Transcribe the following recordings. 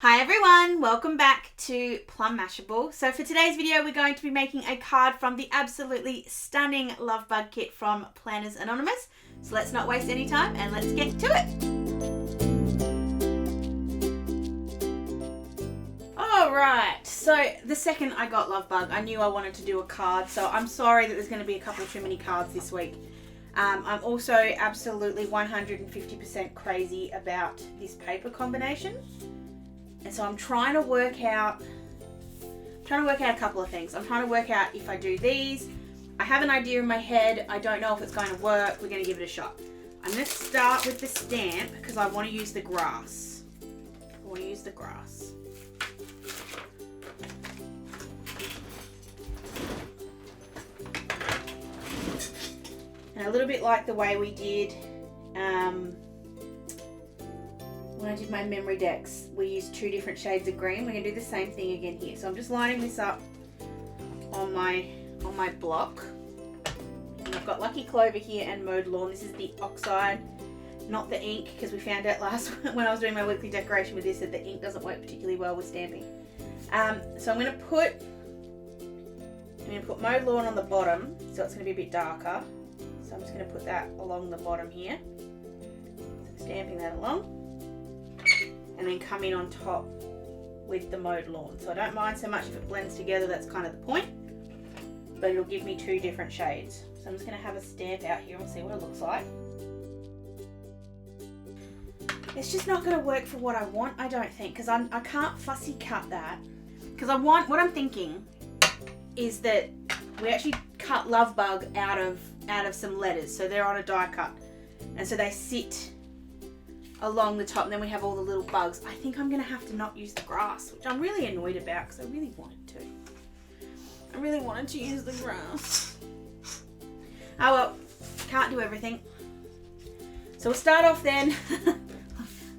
Hi everyone, welcome back to Plum Mashable. So for today's video we're going to be making a card from the absolutely stunning Lovebug kit from Planners Anonymous. So let's not waste any time and let's get to it. Alright, so the second I got Lovebug I knew I wanted to do a card, so I'm sorry that there's going to be a couple too many cards this week. I'm also absolutely 150% crazy about this paper combination. And so I'm trying to work out a couple of things. I'm trying to work out if I do these. I have an idea in my head. I don't know if it's going to work. We're going to give it a shot. I'm going to start with the stamp because I want to use the grass. And a little bit like the way we did when I did my memory decks, we used two different shades of green. We're going to do the same thing again here. So I'm just lining this up on my block. And I've got Lucky Clover here and Mowed Lawn. This is the oxide, not the ink, because we found out when I was doing my weekly decoration with this that the ink doesn't work particularly well with stamping. So I'm going to put Mowed Lawn on the bottom, so it's going to be a bit darker. So I'm just going to put that along the bottom here. So stamping that along. And then come in on top with the Mowed Lawn. So I don't mind so much if it blends together, that's kind of the point. But it'll give me two different shades. So I'm just going to have a stamp out here and see what it looks like. It's just not going to work for what I want, I don't think, because I can't fussy cut that. Because what I'm thinking is that we actually cut Lovebug out of some letters. So they're on a die cut. And so they sit along the top, and then we have all the little bugs. I think I'm going to have to not use the grass, which I'm really annoyed about because I really wanted to. I really wanted to use the grass. Oh well, can't do everything. So we'll start off then.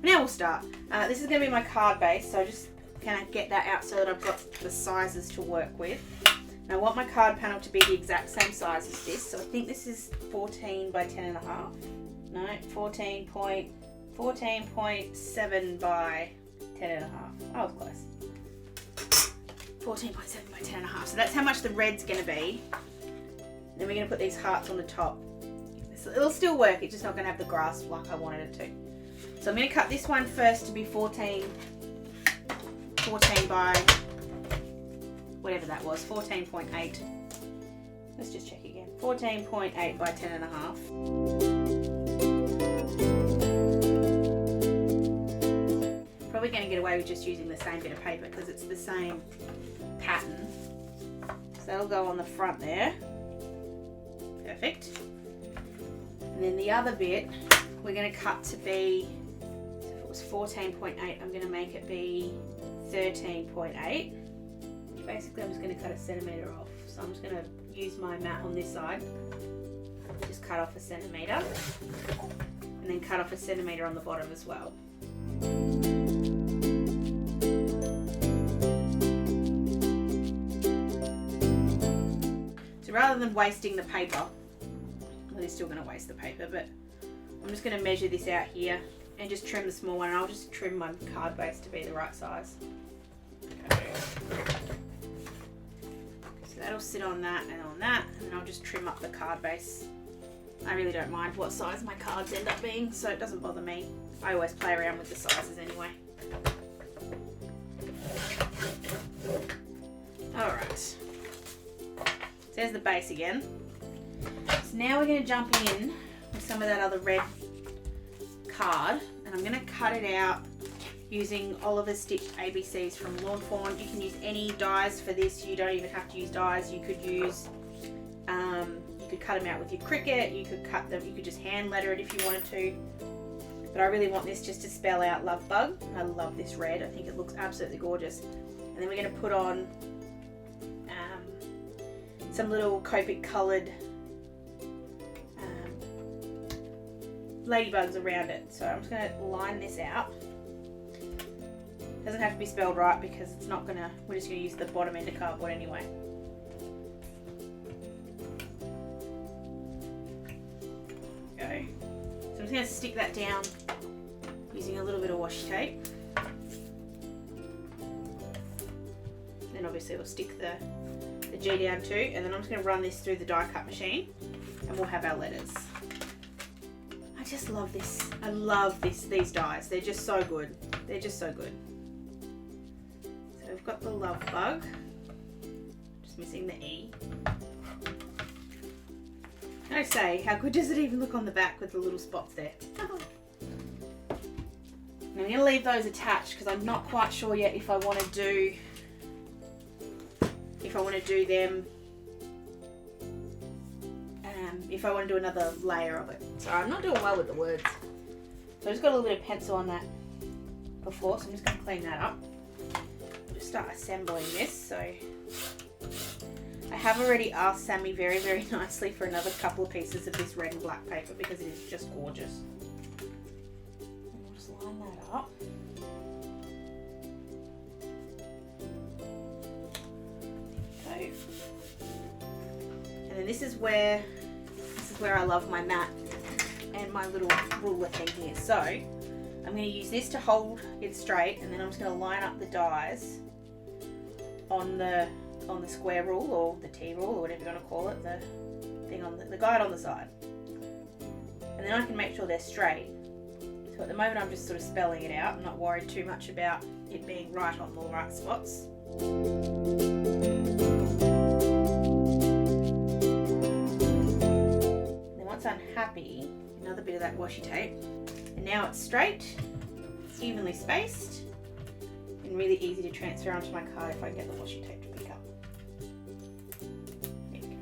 Now we'll start. This is going to be my card base, so just kind of get that out so that I've got the sizes to work with. And I want my card panel to be the exact same size as this, so I think this is 14 by 10 and a half. No, 14.7 by 10 and a half. I was close. 14.7 by 10 and a half. So that's how much the red's going to be. Then we're going to put these hearts on the top. So it'll still work, it's just not going to have the grass like I wanted it to. So I'm going to cut this one first to be 14 by whatever that was, 14.8. Let's just check again. 14.8 by 10 and a half. Probably going to get away with just using the same bit of paper because it's the same pattern. So that'll go on the front there. Perfect. And then the other bit we're going to cut to be, so if it was 14.8, I'm going to make it be 13.8. Basically I'm just going to cut a centimetre off. So I'm just going to use my mat on this side. Just cut off a centimetre. And then cut off a centimetre on the bottom as well. So rather than wasting the paper, well, you're still going to waste the paper, but I'm just going to measure this out here and just trim the small one, and I'll just trim my card base to be the right size. Okay. So that'll sit on that and on that, and then I'll just trim up the card base. I really don't mind what size my cards end up being, so it doesn't bother me. I always play around with the sizes anyway. Alright. So there's the base again. So now we're going to jump in with some of that other red card, and I'm going to cut it out using Oliver Stitch ABCs from Fawn. You can use any dies for this. You don't even have to use dies. You could use, you could cut them out with your Cricut. You could cut them. You could just hand letter it if you wanted to. But I really want this just to spell out Lovebug. I love this red. I think it looks absolutely gorgeous. And then we're going to put on some little Copic coloured ladybugs around it. So I'm just going to line this out. Doesn't have to be spelled right because it's not gonna, we're just going to use the bottom end of cardboard anyway. Go. So I'm just going to stick that down using a little bit of washi tape. then obviously we'll stick the G down too, and then I'm just going to run this through the die cut machine and we'll have our letters. I just love this. I love these dies. They're just so good. They're just so good. So we've got the Lovebug. Just missing the E. I say, how good does it even look on the back with the little spots there? I'm going to leave those attached because I'm not quite sure yet if I want to do them, if I want to do another layer of it. Sorry, I'm not doing well with the words. So I just got a little bit of pencil on that before, so I'm just going to clean that up. I'll just start assembling this. So I have already asked Sammy very, very nicely for another couple of pieces of this red and black paper because it is just gorgeous. And we'll just line that up. Okay. And then this is where I love my mat and my little ruler thing here. So I'm going to use this to hold it straight, and then I'm just going to line up the dies on the square rule or the T rule or whatever you want to call it, the thing on the guide on the side, and then I can make sure they're straight. So at the moment I'm just sort of spelling it out. I'm not worried too much about it being right on the right spots. Then once I'm happy, another bit of that washi tape, and now it's straight, it's evenly spaced, and really easy to transfer onto my card if I get the washi tape to pick up. There you go.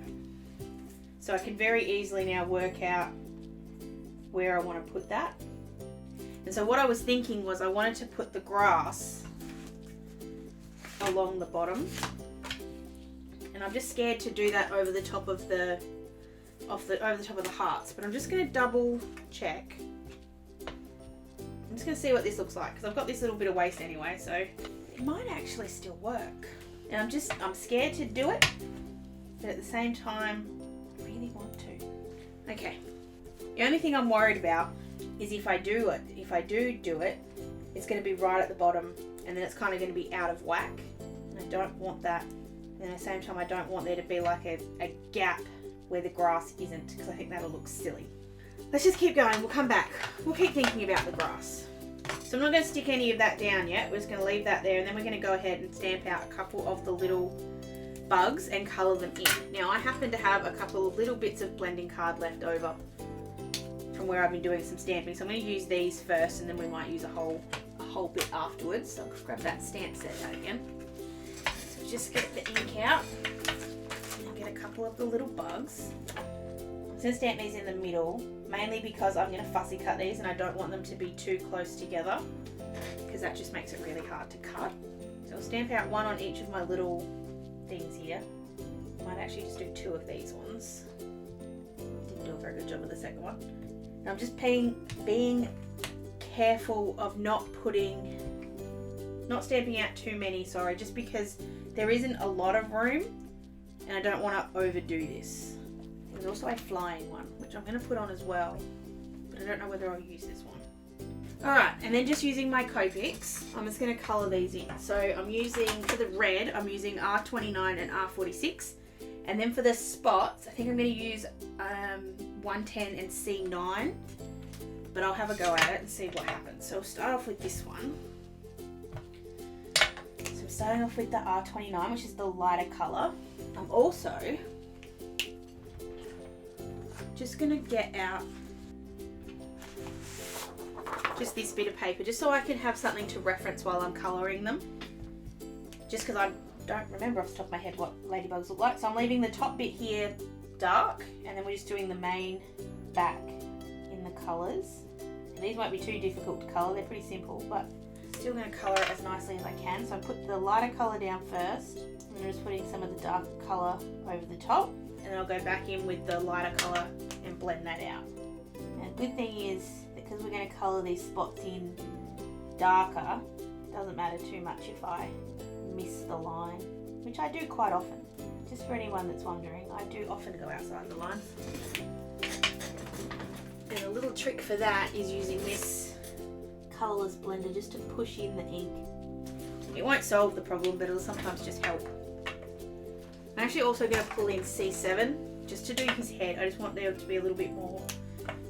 So I can very easily now work out where I want to put that. And so what I was thinking was I wanted to put the grass along the bottom, and I'm just scared to do that over the top of the hearts, but I'm just going to double check. I'm just going to see what this looks like because I've got this little bit of waste anyway, so it might actually still work. And I'm scared to do it, but at the same time I really want to. Okay, the only thing I'm worried about is if I do it, it's going to be right at the bottom, and then it's kind of going to be out of whack, and I don't want that. And at the same time I don't want there to be like a gap where the grass isn't, because I think that'll look silly. Let's just keep going, we'll come back. We'll keep thinking about the grass. So I'm not going to stick any of that down yet, we're just going to leave that there, and then we're going to go ahead and stamp out a couple of the little bugs and colour them in. Now I happen to have a couple of little bits of blending card left over from where I've been doing some stamping, so I'm going to use these first and then we might use a whole bit afterwards. So I'll grab that stamp set out again. So just get the ink out and get a couple of the little bugs. I'm just going to stamp these in the middle, mainly because I'm going to fussy cut these and I don't want them to be too close together because that just makes it really hard to cut. So I'll stamp out one on each of my little things here. I might actually just do two of these ones. Didn't do a very good job of the second one. And I'm just being careful of not stamping out too many, sorry, just because there isn't a lot of room and I don't want to overdo this. There's also a flying one, which I'm going to put on as well, but I don't know whether I'll use this one. Alright, and then just using my Copics, I'm just going to colour these in. So I'm using, for the red, I'm using R29 and R46. And then for the spots, I think I'm going to use 110 and C9. But I'll have a go at it and see what happens. So I'll start off with this one. So I'm starting off with the R29, which is the lighter colour. I'm also just going to get out just this bit of paper, just so I can have something to reference while I'm colouring them. Just because I don't remember off the top of my head what ladybugs look like. So I'm leaving the top bit here dark, and then we're just doing the main back in the colours. And these won't be too difficult to colour, they're pretty simple, but still going to colour it as nicely as I can. So I put the lighter colour down first, and then I'm just putting some of the darker colour over the top, and then I'll go back in with the lighter colour and blend that out. And the good thing is, because we're going to colour these spots in darker, it doesn't matter too much if I miss the line, which I do quite often. Just for anyone that's wondering, I do often go outside the line. And a little trick for that is using this colourless blender just to push in the ink. It won't solve the problem, but it'll sometimes just help. I'm actually also going to pull in C7 just to do his head. I just want there to be a little bit more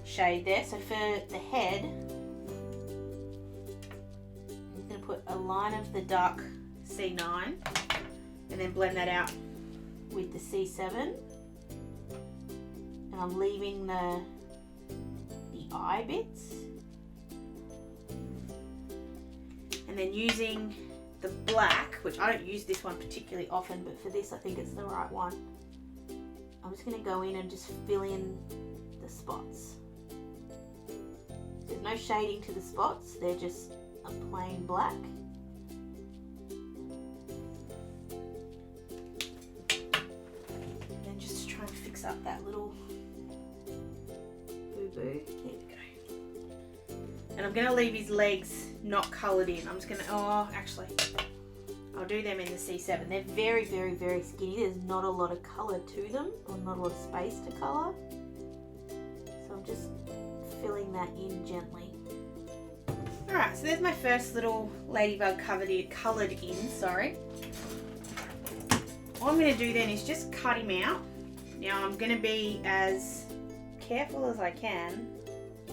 shade there. So for the head, I'm going to put a line of the dark C9 and then blend that out with the C7. And I'm leaving the eye bits. And then using the black, which I don't use this one particularly often, but for this I think it's the right one. I'm just going to go in and just fill in the spots. There's no shading to the spots, they're just a plain black. And then just to try and fix up that little boo-boo. There we go. And I'm going to leave his legs not coloured in. I'm just going to, oh, actually, I'll do them in the C7. They're very, very, very skinny. There's not a lot of colour to them, or not a lot of space to colour. So I'm just filling that in gently. Alright, so there's my first little ladybug coloured in, sorry. What I'm going to do then is just cut him out. Now I'm going to be as careful as I can.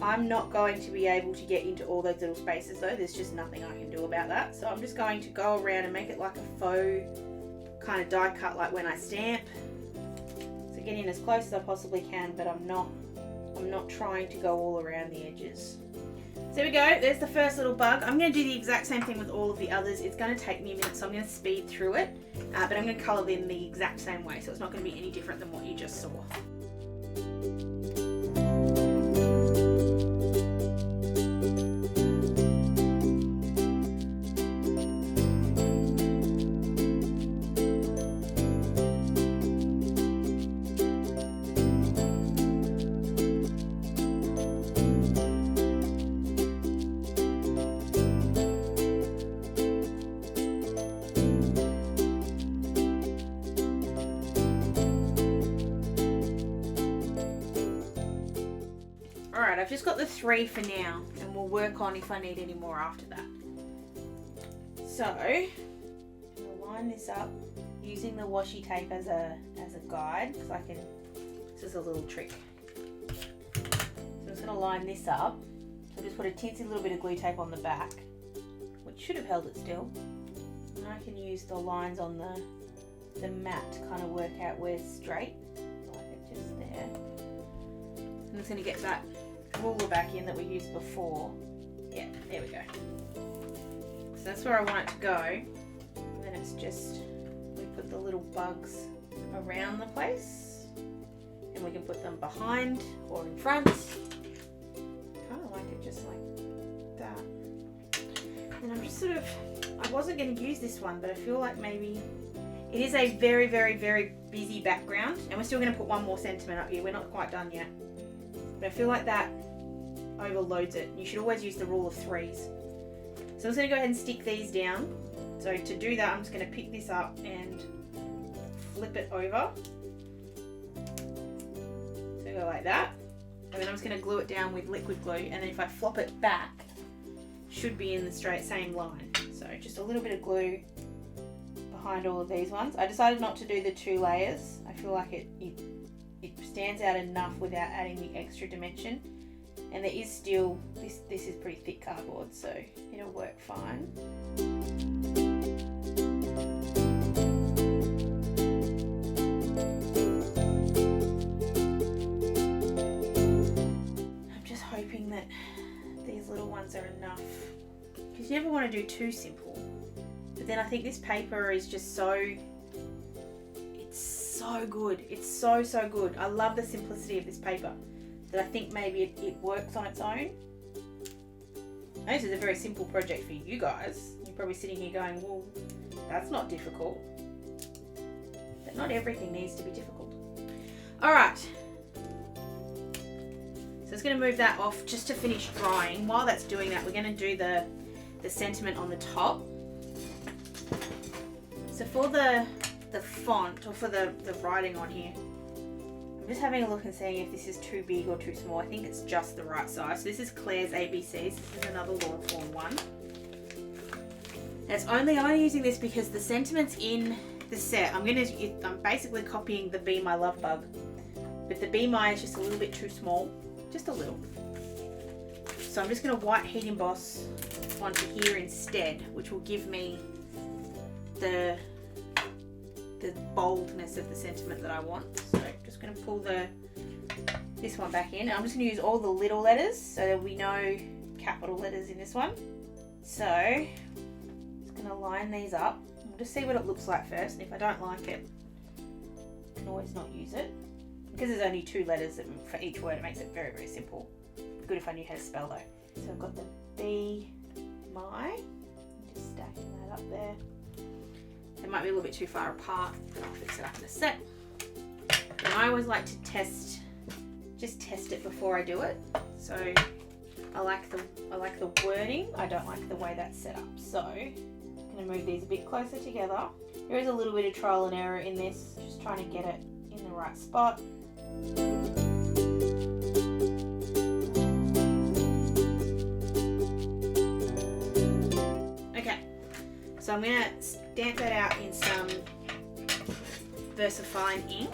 I'm not going to be able to get into all those little spaces though. There's just nothing I can do about that. So I'm just going to go around and make it like a faux kind of die cut, like when I stamp. So get in as close as I possibly can, but I'm not trying to go all around the edges. So there we go, there's the first little bug. I'm going to do the exact same thing with all of the others. It's going to take me a minute, so I'm going to speed through it. But I'm going to colour them the exact same way, so it's not going to be any different than what you just saw. Alright, I've just got the 3 for now, and we'll work on if I need any more after that. So, I'm going to line this up using the washi tape as a guide, because this is a little trick. So I'm just going to line this up. So just put a teensy little bit of glue tape on the back, which should have held it still. And I can use the lines on the mat to kind of work out where's straight, like it just there. I'm just going to get that ruler back in that we used before. Yeah, there we go. So that's where I want it to go. And then it's just, we put the little bugs around the place. And we can put them behind or in front. Kind of like it just like that. And I'm just sort of, I wasn't going to use this one, but I feel like maybe it is a very, very, very busy background. And we're still going to put one more sentiment up here. We're not quite done yet. But I feel like that overloads it. You should always use the rule of 3s. So I'm just going to go ahead and stick these down. So to do that, I'm just going to pick this up and flip it over. So go like that. And then I'm just going to glue it down with liquid glue. And then if I flop it back, it should be in the straight same line. So just a little bit of glue behind all of these ones. I decided not to do the 2 layers. I feel like it stands out enough without adding the extra dimension, and there is still this is pretty thick cardboard, so it'll work fine. I'm just hoping that these little ones are enough, because you never want to do too simple, but then I think this paper is just so good. It's so good. I love the simplicity of this paper, that I think maybe it works on its own. This is a very simple project for you guys. You're probably sitting here going, well, that's not difficult. But not everything needs to be difficult. Alright. So I'm just going to move that off just to finish drying. While that's doing that, we're going to do the sentiment on the top. So for the font, or for the writing on here, I'm just having a look and seeing if this is too big or too small. I think it's just the right size. So this is Claire's ABCs. This is another Laura Fawn one. I'm using this because the sentiments in the set, I'm basically copying the Be My Lovebug, but the Be My is just a little bit too small, just a little. So I'm just going to white heat emboss onto here instead, which will give me the boldness of the sentiment that I want. So I'm just going to pull this one back in. I'm just going to use all the little letters so there'll be no capital letters in this one. So just going to line these up. We'll just see what it looks like first, and if I don't like it, I can always not use it. Because there's only 2 letters for each word, it makes it very, very simple. Good if I knew how to spell though. So I've got the Be My, just stacking that up there. It might be a little bit too far apart, but I'll fix it up in a sec. And I always like to just test it before I do it. So I like the wording. I don't like the way that's set up. So I'm going to move these a bit closer together. There is a little bit of trial and error in this, just trying to get it in the right spot. Okay, so I'm going to stamp that out in some VersaFine ink.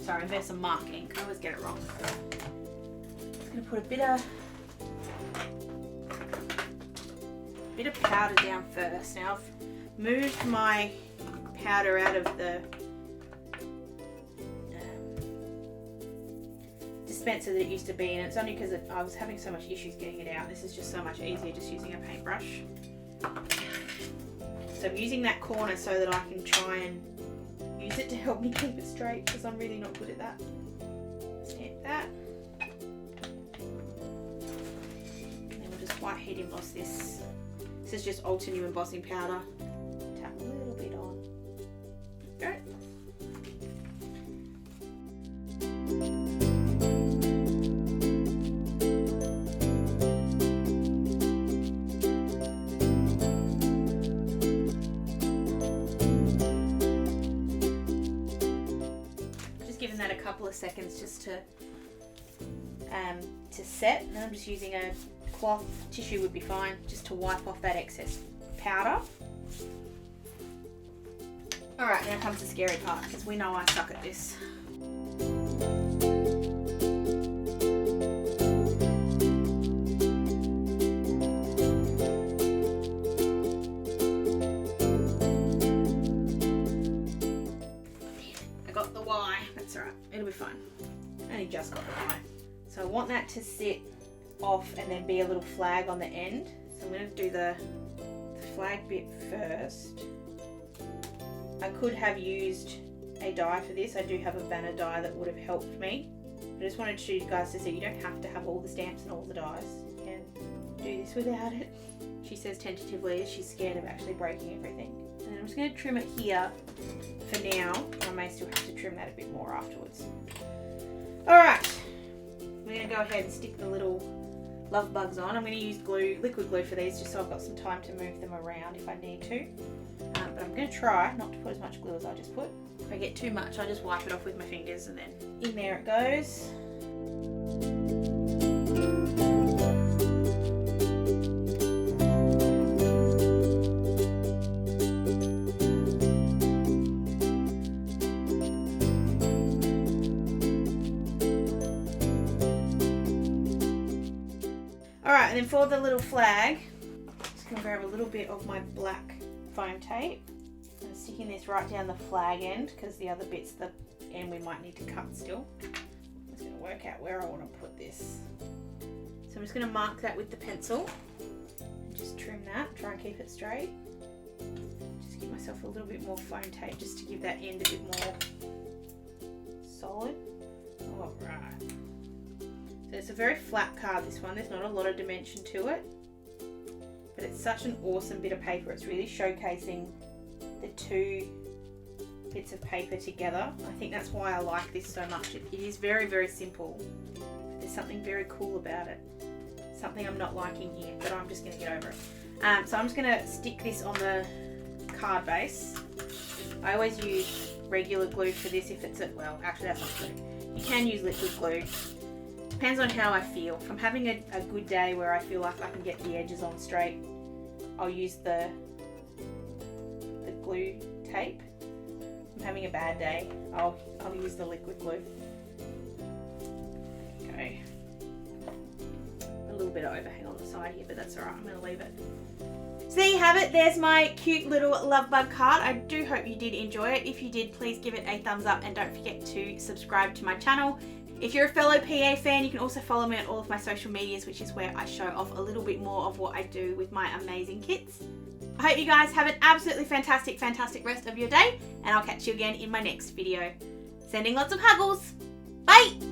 Sorry, VersaMark ink. I always get it wrong. I'm going to put a bit of powder down first. Now I've moved my powder out of the dispenser that it used to be in. It's only because I was having so much issues getting it out. This is just so much easier just using a paintbrush. So I'm using that corner so that I can try and use it to help me keep it straight, because I'm really not good at that. Stamp that. And then we'll just white heat emboss this. This is just Ulta New embossing powder. Tap a little bit on. Go. That a couple of seconds just to set, and then I'm just using a cloth, tissue would be fine, just to wipe off that excess powder. Alright, now comes the scary part, because we know I suck at this. It'll be fine. I only just got the Y. So I want that to sit off and then be a little flag on the end. So I'm going to do the flag bit first. I could have used a die for this. I do have a banner die that would have helped me. I just wanted you guys to see you don't have to have all the stamps and all the dies. You can do this without it. She says tentatively she's scared of actually breaking everything. And then I'm just going to trim it here for now. I may still have to trim that a bit more afterwards. Alright, we're going to go ahead and stick the little love bugs on. I'm going to use liquid glue for these, just so I've got some time to move them around if I need to. But I'm going to try not to put as much glue as I just put. If I get too much, I just wipe it off with my fingers, and then in there it goes. Alright, and then for the little flag, I'm just going to grab a little bit of my black foam tape and sticking this right down the flag end, because the other bits, the end, we might need to cut still. I'm just going to work out where I want to put this. So I'm just going to mark that with the pencil and just trim that, try and keep it straight. Just give myself a little bit more foam tape just to give that end a bit more solid. Alright. So it's a very flat card, this one. There's not a lot of dimension to it, but it's such an awesome bit of paper. It's really showcasing the 2 bits of paper together. I think that's why I like this so much. It is very, very simple. There's something very cool about it. Something I'm not liking here, but I'm just going to get over it. So I'm just going to stick this on the card base. I always use regular glue for this if it's well, actually that's not true. You can use liquid glue. Depends on how I feel. If I'm having a good day where I feel like I can get the edges on straight, I'll use the glue tape. I'm having a bad day. I'll use the liquid glue. Okay. A little bit of overhang on the side here, but that's alright. I'm going to leave it. So there you have it. There's my cute little Lovebug card. I do hope you did enjoy it. If you did, please give it a thumbs up and don't forget to subscribe to my channel. If you're a fellow PA fan, you can also follow me on all of my social medias, which is where I show off a little bit more of what I do with my amazing kits. I hope you guys have an absolutely fantastic rest of your day, and I'll catch you again in my next video. Sending lots of huggles. Bye!